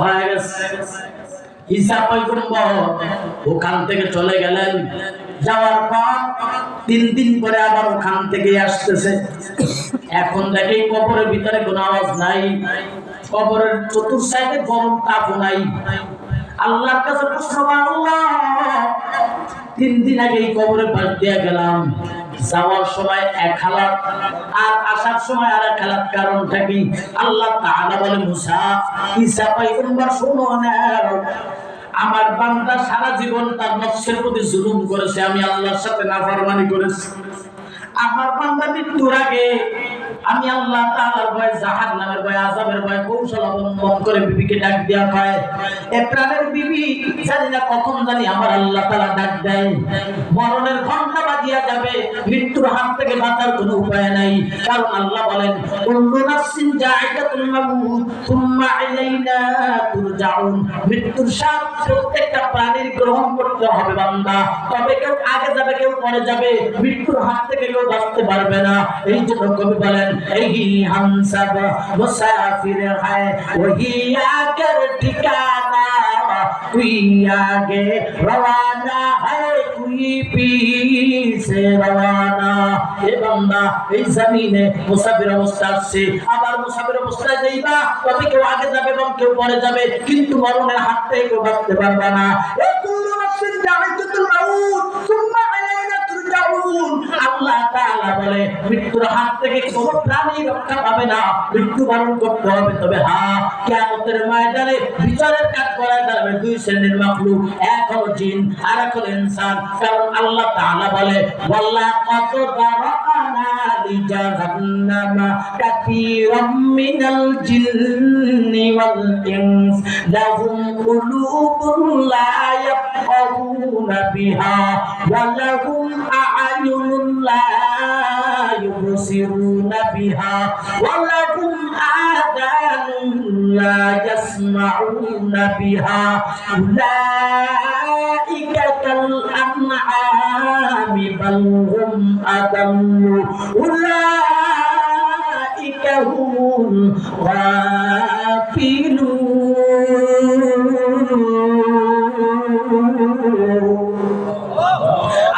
হয়ে গেছে। ঈসা পয়গম্বর ওখান থেকে চলে গেলেন, যাওয়ার পর 3 দিন পরে আবার ওখান থেকে আসতেছে। এখন দেখে কবরের ভিতরে কোনো আওয়াজ নাই, কবরের চতুর্সাইডে গরম তাপ নাই। আল্লাহর কাছে প্রশ্ন, আল্লাহ 3 দিন আগে এই কবরে পাশ দিয়ে গেলাম, যাওয়ার সময় এক হালাত আর আসার সময় আর এক হালাত, কারণটা কি? আল্লাহ তাআলা বলে, মুসা, ঈসা পয়গম্বর শোনো না, আমার বান্দা সারা জীবন তার নফসের প্রতি জুলুম করেছে, আমি আল্লাহর সাথে নাফরমানি করেছি। আমার বান্দা মৃত্যুর আগে আমি আল্লাহ তাআলার ভয়, জাহান্নামের ভয়, আযাবের ভয় কৌশল অবলম্বন করে বিবিকে ডাক দেয়া হয়। এ প্রাণের বিবি জানি না কখন জানি আমার আল্লাহ তাআলা ডাক দেয়, মরণের ঘন্টা বাজিয়া যাবে, মৃত্যুর হাত থেকে বাঁচার কোনো উপায় নাই। কারণ আল্লাহ বলেন, কুল্লু নাফসিন যায়িকাতুল মাউত সুম্মা ইলাইনা তুরজাউন, মৃত্যুর স্বাদ প্রত্যেকটা প্রাণীর গ্রহণ করতে হবে বান্দা, তবে কেউ আগে যাবে কেউ পরে যাবে, মৃত্যুর হাত থেকে কেউ বাঁচতে পারবে না। এই জন্য কবি বলেন, এই হামসব মুসাফির হয় ওহি আগের ঠিকানা, তুই আগে রওয়ানা হয় তুই পিছে রওয়ানা। এ বান্দা, এই জমিনে মুসাফির অবস্থা আসছে, আবার মুসাফির অবস্থায় যাইবা, তবে কেউ আগে যাবে এবং কেউ পরে যাবে, কিন্তু মরণের হাত থেকে কেউ বাঁচতে পারবে না। এ কুল্লু নাফসিন যায়িকাতুল মাউত সুম্মা ইলাইনা তুরজাউন, আল্লাহ তাআলা বলে মৃত্যুর হাত থেকে কোনো প্রাণী রক্ষা পাবে না, মৃত্যুবরণ করতে হবে। তবে হ্যাঁ, কিয়ামতের ময়দানে বিচারের কাজ করা যাবে 2 শ্রেণীর মাখলুক, এক হলো জিন আর এক হলো ইনসান। কারণ আল্লাহ তাআলা বলে, ওয়ালাকাদ যারানা লিজাহান্নামা কাসীরাম মিনাল জিন্নি ওয়াল ইনস লাহুম কুলুবুন লা ইয়াফকাহুনা বিহা ওয়া লাহুম আ'য়ুনুন লা ইউবসিরুনা বিহা ওয়া লাহুম আযানুন লা ইয়াসমাউনা বিহা উলাইকা কাল আনআমি বাল হুম আদাল্লু উলাইকা হুমুল গাফিলুন।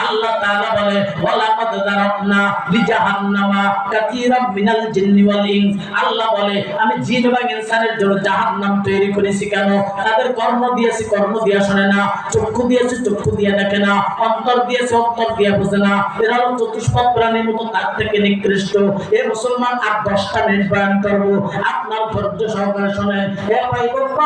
আল্লাহ তাআলা বলে, ওয়ালাকাদ যারাবনা লিজাহান্নামা কাসীরাম মিনাল জিন্নি ওয়াল ইনস, আল্লাহ বলে আমি জিন এবং ইনসানের জন্য জাহান্নাম তৈরি করেছি। কেন? তাদের কর্ম দিয়েছি, কর্ম দিয়া শুনে না, চক্ষু দিয়েছি, চক্ষু দিয়া দেখে না, অন্তর দিয়েছি, অন্তর দিয়া বুঝে না। এরা হলো চতুষ্পদ প্রাণীর মতো, তার থেকে নিকৃষ্ট। এ মুসলমান আর 10টা মিনিট বয়ান করব, আপনার ধৈর্য সহকারে শুনেন। এ ভাই